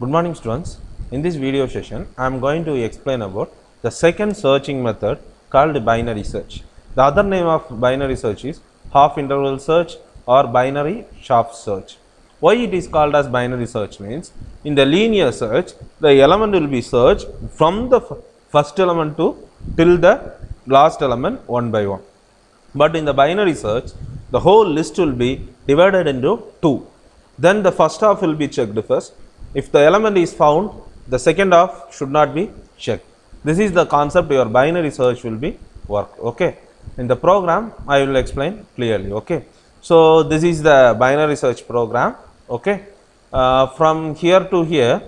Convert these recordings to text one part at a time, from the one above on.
Good morning students. In this video session, I am going to explain about the second searching method called binary search. The other name of binary search is half interval search or binary shaft search. Why it is called as binary search means, in the linear search, the element will be searched from the first element to till the last element one by one. But in the binary search, the whole list will be divided into two. Then the first half will be checked first. If the element is found, the second half should not be checked. This is the concept your binary search will be work. Okay. In the program, I will explain clearly. Okay. So this is the binary search program. Okay. From here to here,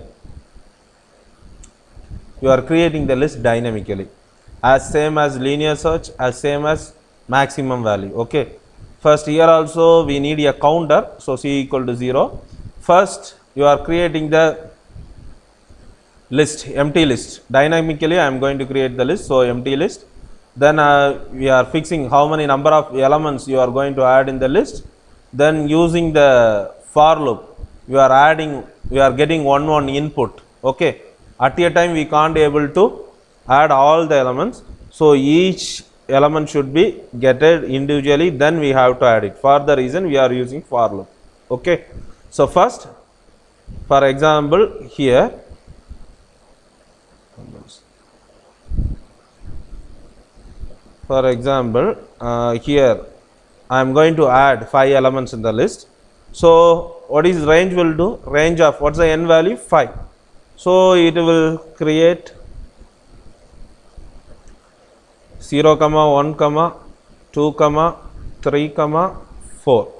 you are creating the list dynamically, as same as linear search, as same as maximum value. Okay. First here also we need a counter, so c equal to 0. First you are creating the list, empty list. Dynamically I am going to create the list, so empty list. Then we are fixing how many number of elements you are going to add in the list. Then using the for loop, you are adding, we are getting one input. Okay. At a time we can't able to add all the elements, so each element should be getted individually, then we have to add it. For the reason we are using for loop. Okay. So first, for example, here here I am going to add 5 elements in the list. So what is range will do? Range of what's the n value? 5. So it will create 0, 1, 2, 3, 4.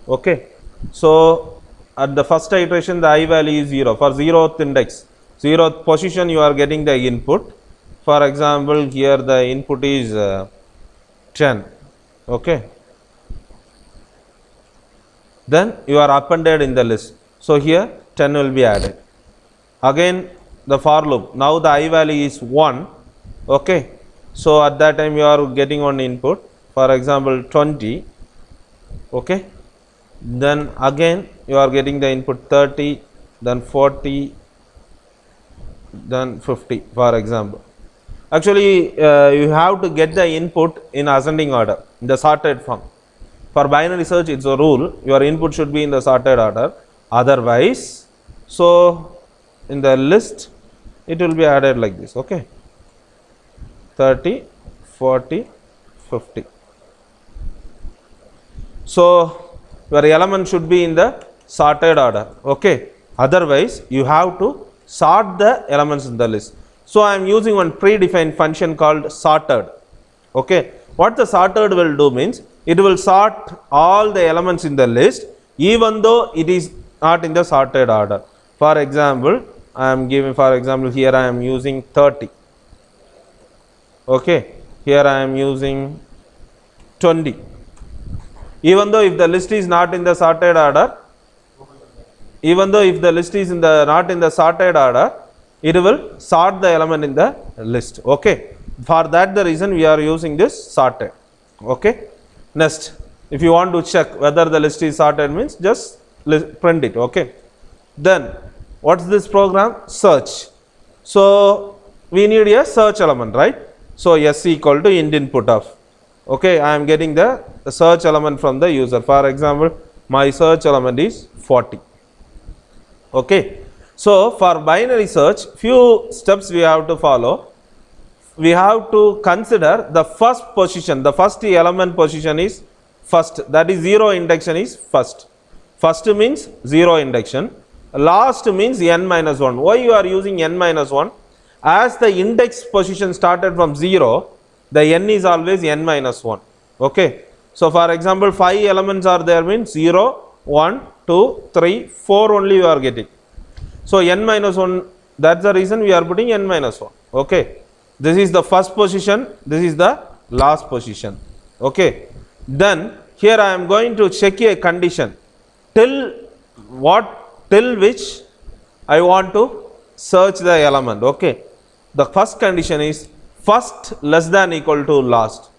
Okay. So at the first iteration the I value is 0. For 0th index, 0th position you are getting the input. For example, here the input is 10. Okay. Then you are appended in the list. So here 10 will be added. Again the for loop. Now the I value is 1. Okay. So at that time you are getting one input. For example, 20. Okay. Then again you are getting the input 30, then 40, then 50, for example. Actually you have to get the input in ascending order, in the sorted form. For binary search it's a rule, your input should be in the sorted order, otherwise, so in the list it will be added like this. Okay. 30, 40, 50. So your element should be in the sorted order. Okay. Otherwise you have to sort the elements in the list. So I am using one predefined function called sorted. Okay. What the sorted will do means, it will sort all the elements in the list even though it is not in the sorted order. For example, I am giving, for example, here I am using 30. Okay. Here I am using 20. Even though if the list is not in the sorted order, not in the sorted order, it will sort the element in the list. Okay. For that the reason we are using this sorted. Okay. Next, if you want to check whether the list is sorted means just print it. Okay. Then what's this program? Search. So we need a search element, right? So s equal to int input of. Okay, I am getting the search element from the user. For example, my search element is 40. Okay. So for binary search, few steps we have to follow. We have to consider the first position, the first element position is first, that is 0 induction is first. First means 0 induction, last means n minus 1. Why you are using n minus 1? As the index position started from 0, the n is always n minus 1. Okay. So for example, 5 elements are there means 0, 1, 2, 3, 4 only you are getting. So n minus 1, that's the reason we are putting n minus 1. Okay. This is the first position, this is the last position. Okay. Then here I am going to check a condition till which I want to search the element. Okay. The first condition is first less than equal to last.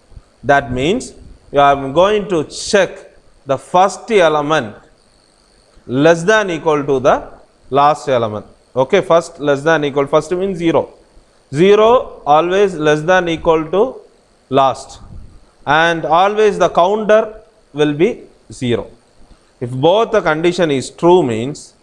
That means I am going to check the first element less than equal to the last element. Okay, first less than equal, first means 0. 0 always less than equal to last, and always the counter will be 0. If both the condition is true means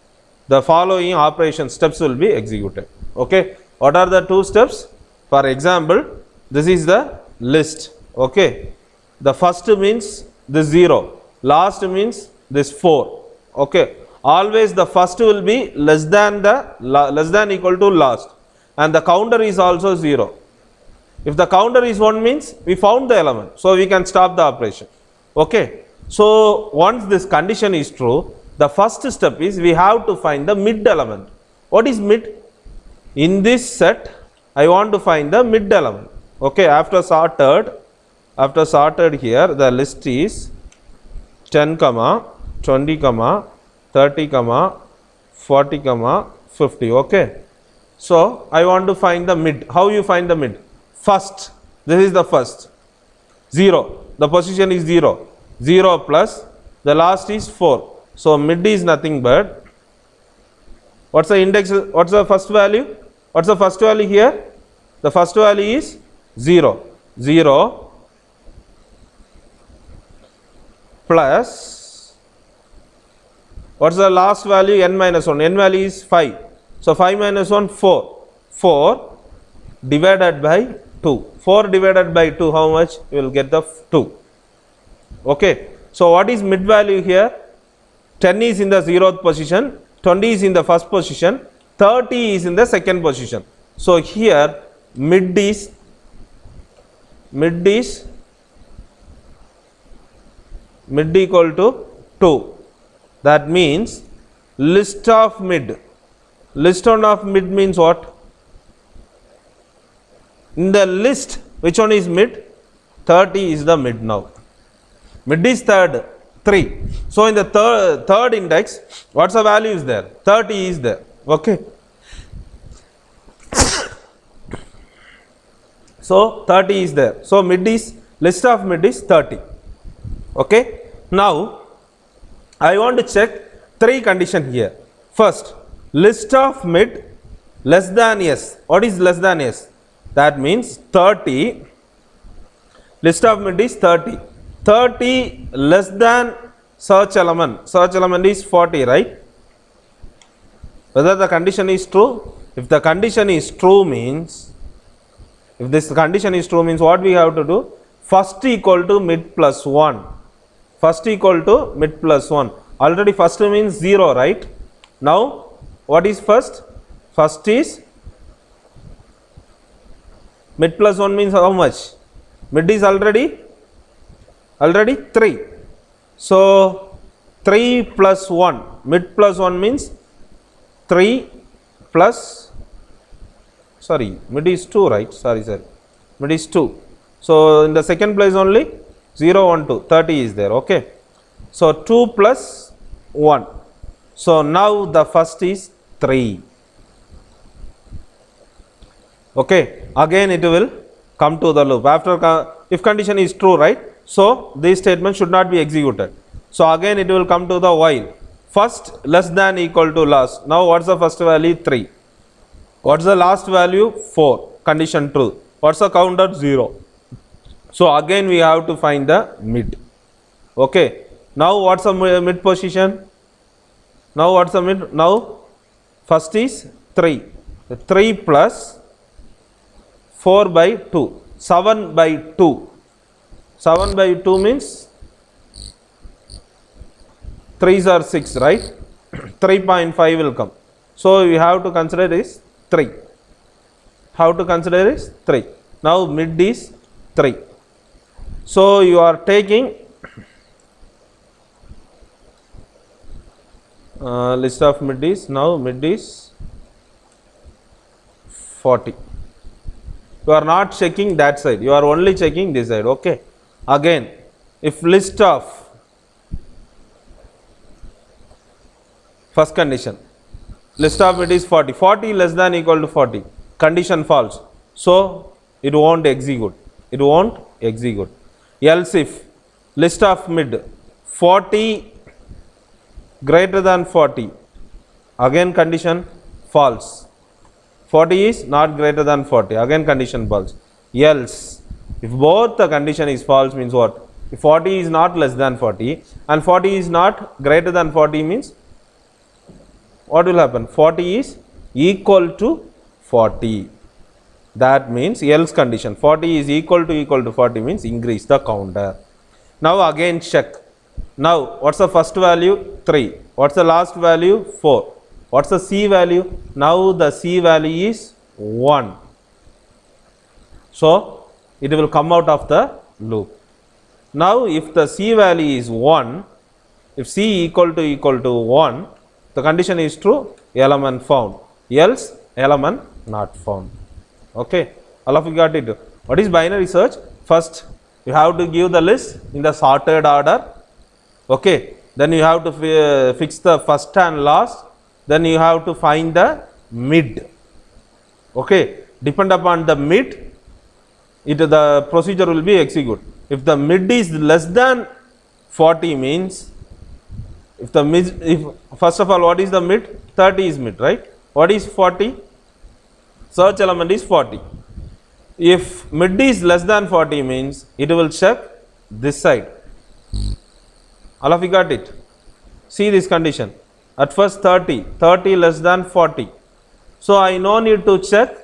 the following operation steps will be executed. Okay, what are the two steps? For example, this is the list. Okay, the first means this 0, last means this 4. Okay, always the first will be less than equal to last, and the counter is also 0. If the counter is 1 means we found the element, so we can stop the operation. Okay, so once this condition is true, the first step is we have to find the mid element. What is mid? In this set I want to find the mid element. Okay, after sorted here, the list is 10, 20, 30, 40, 50. Okay, so I want to find the mid. How you find the mid? First, this is the first 0, the position is 0, 0 plus the last is 4. So mid is nothing but, what's the index, what's the first value? What's the first value here? The first value is 0, 0 plus, what's the last value? N minus 1, n value is 5. So 5 minus 1, 4, 4 divided by 2. 4 divided by 2, how much? You will get the 2. Okay, so what is mid value here? 10 is in the 0th position, 20 is in the first position, 30 is in the second position. So here mid is equal to 2. That means list of mid. List of mid means what? In the list, which one is mid? 30 is the mid now. Mid is third, 3. So in the third index, what's the value is there? 30 is there. Okay. So 30 is there. So list of mid is 30. Okay. Now I want to check 3 condition here. First, list of mid less than S. What is less than S? That means 30. List of mid is 30. 30 less than search element. Search element is 40, right? Whether the condition is true? If the condition is true means, if this condition is true means what we have to do? First equal to mid plus 1. First equal to mid plus 1. Already first means 0, right? Now what is first? First is mid plus 1 means how much? Mid is already 3. So 3 plus 1. Mid plus 1 means 3 plus, sorry, mid is 2, right? Sorry. Mid is 2. So in the second place only 0, 1, 2. 30 is there. Okay. So 2 plus 1. So now the first is 3. Okay. Again it will come to the loop. After, if condition is true, right? So this statement should not be executed. So again it will come to the while. First less than equal to last. Now what's the first value? 3. What's the last value? 4. Condition true. What's the counter? 0. So again we have to find the mid. Okay. Now what's the mid position? Now what's the mid? Now first is 3. 3 plus 4 by 2. 7 by 2. 7 by 2 means 3s are 6, right? 3.5 will come. So we have to consider is 3. How to consider is 3. Now mid is 3. So you are taking list of mid is, now mid is 40. You are not checking that side, you are only checking this side. Okay. Again, if list of, first condition, list of mid is 40. 40 less than equal to 40. Condition false. So it won't execute. It won't execute. Else if list of mid 40 greater than 40, again condition false. 40 is not greater than 40, again condition false. Else, if both the condition is false means what? If 40 is not less than 40 and 40 is not greater than 40 means what will happen? 40 is equal to 40. That means else condition 40 is equal to 40 means increase the counter. Now again check. Now what's the first value? 3. What's the last value? 4. What's the C value? Now the C value is 1. So it will come out of the loop. Now if the C value is 1, if C equal to 1, the condition is true, element found. Else element not found. Okay, all of you got it. What is binary search? First you have to give the list in the sorted order. Okay, then you have to fix the first and last, then you have to find the mid. Okay, depend upon the mid, the procedure will be execute. If the mid is less than 40 means, if first of all, what is the mid? 30 is mid, right? What is 40? Search element is 40. If mid is less than 40 means it will check this side. All of you got it? See this condition. At first 30 less than 40. So I no need to check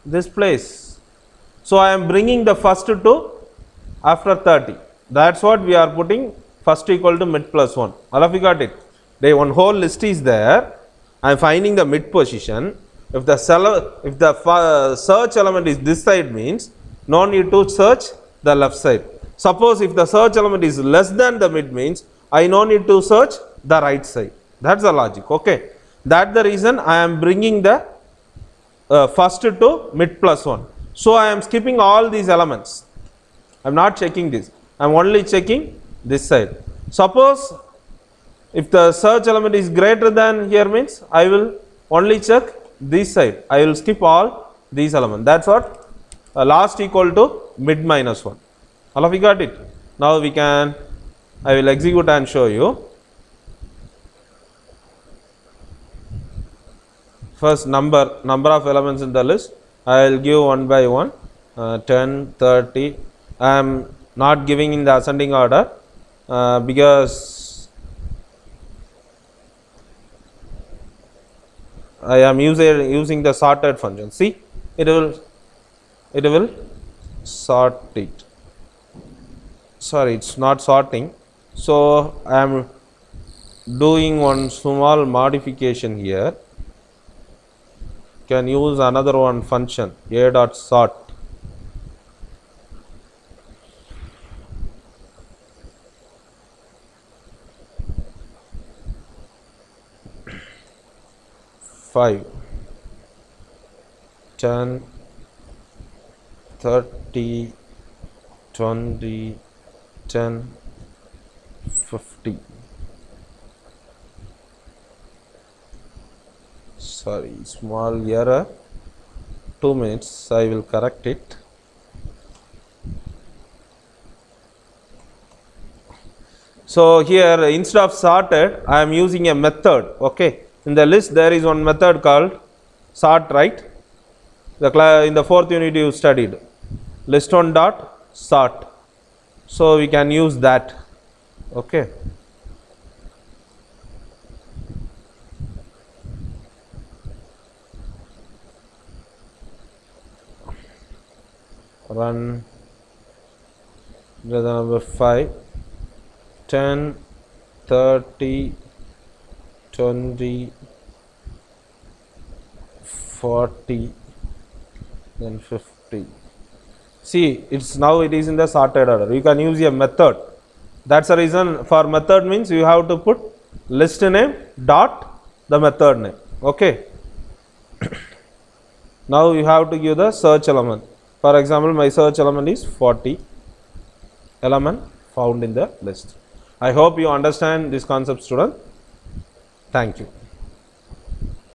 this place. So I am bringing the first to after 30. That's what we are putting, first equal to mid plus 1. All of you got it? One whole list is there. I am finding the mid position. If the search element is this side means no need to search the left side. Suppose if the search element is less than the mid means I no need to search the right side. That's the logic. Okay. That's the reason I am bringing the first to mid plus 1. So I am skipping all these elements. I am not checking this. I am only checking this side. Suppose if the search element is greater than here means I will only check this side. I will skip all these elements. That's what last equal to mid minus 1. All of you got it? Now we can, I will execute and show you. First number of elements in the list, I will give one by one, 10, 30. I am not giving in the ascending order because I am using the sorted function. See, it will sort it. Sorry, it's not sorting. So I am doing one small modification here. Can use another one function, a dot sort. Five, 10, 30, 20, 10, 50. Sorry, small error. 2 minutes, I will correct it. So here instead of sorted, I am using a method. Okay. In the list there is one method called sort, right? In the 4th unit you studied list one dot sort. So we can use that. Okay. Run the number 5, 10, 30, 20, 40, then 50. See, it's now it is in the sorted order. You can use a method. That's the reason for method means you have to put list name dot the method name. Okay. Now you have to give the search element. For example, my search element is 40 element found in the list. I hope you understand this concept, student. Thank you.